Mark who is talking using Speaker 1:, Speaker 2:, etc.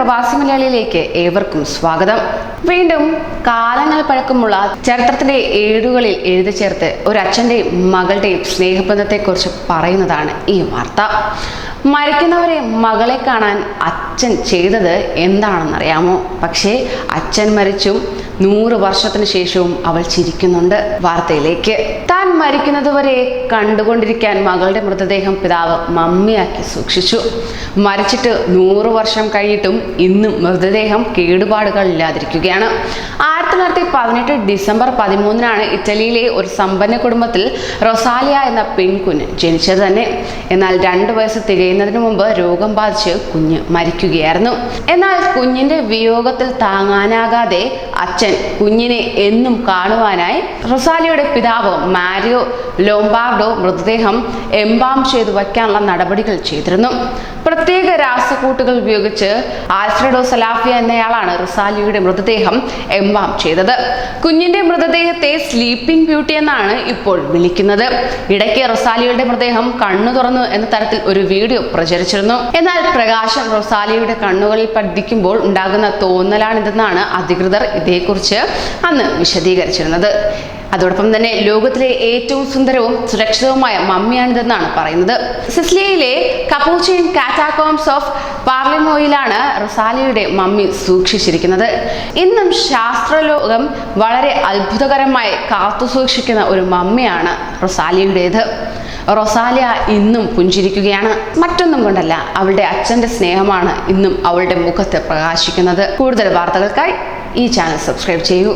Speaker 1: പ്രവാസി മലയാളിയിലേക്ക് ഏവർക്കും സ്വാഗതം. വീണ്ടും കാലങ്ങൾ പഴക്കമുള്ള ചരിത്രത്തിന്റെ ഏടുകളിൽ എഴുതി ചേർത്ത് ഒരു അച്ഛന്റെയും മകളുടെയും സ്നേഹബന്ധത്തെക്കുറിച്ച് പറയുന്നതാണ് ഈ വാർത്ത. മരിക്കുന്നവരെ മകളെ കാണാൻ അച്ഛൻ ചെയ്തത് എന്താണെന്നറിയാമോ? പക്ഷേ അച്ഛൻ മരിച്ചും 100 വർഷത്തിന് ശേഷവും അവൾ ചിരിക്കുന്നുണ്ട്. വാർത്തയിലേക്ക്. താൻ മരിക്കുന്നതുവരെ കണ്ടുകൊണ്ടിരിക്കാൻ മകളുടെ മൃതദേഹം പിതാവ് മമ്മിയാക്കി സൂക്ഷിച്ചു. മരിച്ചിട്ട് 100 വർഷം കഴിഞ്ഞിട്ടും ഇന്നും മൃതദേഹം കേടുപാടുകൾ ഇല്ലാതിരിക്കുകയാണ്. 1918 ഡിസംബർ 13 ഇറ്റലിയിലെ ഒരു സമ്പന്ന കുടുംബത്തിൽ റൊസാലിയ എന്ന പെൺകുഞ്ഞ് ജനിച്ചത് തന്നെ. എന്നാൽ 2 വയസ്സ് തികയുന്നതിന് മുമ്പ് രോഗം ബാധിച്ച് കുഞ്ഞ് മരിക്കുകയായിരുന്നു. എന്നാൽ കുഞ്ഞിന്റെ വിയോഗത്തിൽ താങ്ങാനാകാതെ അച്ഛൻ കുഞ്ഞിനെ എന്നും കാണുവാനായി റൊസാലിയയുടെ പിതാവ് മാരിയോ ലോംബാർഡോ മൃതദേഹം എംബാം ചെയ്തു വയ്ക്കാനുള്ള നടപടികൾ ചെയ്തിരുന്നു. പ്രത്യേക രാസക്കൂട്ടുകൾ ഉപയോഗിച്ച് ആൽഫ്രെഡോ സലാഫിയ എന്നയാളാണ് റൊസാലിയയുടെ മൃതദേഹം എംബാം ചെയ്തത്. കുഞ്ഞിന്റെ മൃതദേഹത്തെ സ്ലീപ്പിംഗ് ബ്യൂട്ടി എന്നാണ് ഇപ്പോൾ വിളിക്കുന്നത്. ഇടയ്ക്ക് റൊസാലിയയുടെ മൃതദേഹം കണ്ണു തുറന്നു എന്ന തരത്തിൽ ഒരു വീഡിയോ പ്രചരിച്ചിരുന്നു. എന്നാൽ പ്രകാശം റൊസാലിയയുടെ കണ്ണുകളിൽ പതിക്കുമ്പോൾ ഉണ്ടാകുന്ന തോന്നലാണിതെന്നാണ് അധികൃതർ ഇതേക്കുറിച്ച് അന്ന് വിശദീകരിച്ചിരുന്നത്. അതോടൊപ്പം തന്നെ ലോകത്തിലെ ഏറ്റവും സുന്ദരവും സുരക്ഷിതവുമായ മമ്മിയാണിതെന്നാണ് പറയുന്നത്. സിസിലിയയിലെ കപ്പൂച്ചിൻ കാറ്റാക്കോംസ് ഓഫ് പാർലിമോയിലാണ് റൊസാലിയയുടെ മമ്മി സൂക്ഷിച്ചിരിക്കുന്നത്. ഇന്നും ശാസ്ത്രലോകം വളരെ അത്ഭുതകരമായി കാത്തു സൂക്ഷിക്കുന്ന ഒരു മമ്മിയാണ് റൊസാലിയയുടേത്. റൊസാലിയ ഇന്നും പുഞ്ചിരിക്കുകയാണ്. മറ്റൊന്നും കൊണ്ടല്ല, അവളുടെ അച്ഛന്റെ സ്നേഹമാണ് ഇന്നും അവളുടെ മുഖത്ത് പ്രകാശിക്കുന്നത്. കൂടുതൽ വാർത്തകൾക്കായി ഈ ചാനൽ സബ്സ്ക്രൈബ് ചെയ്യൂ.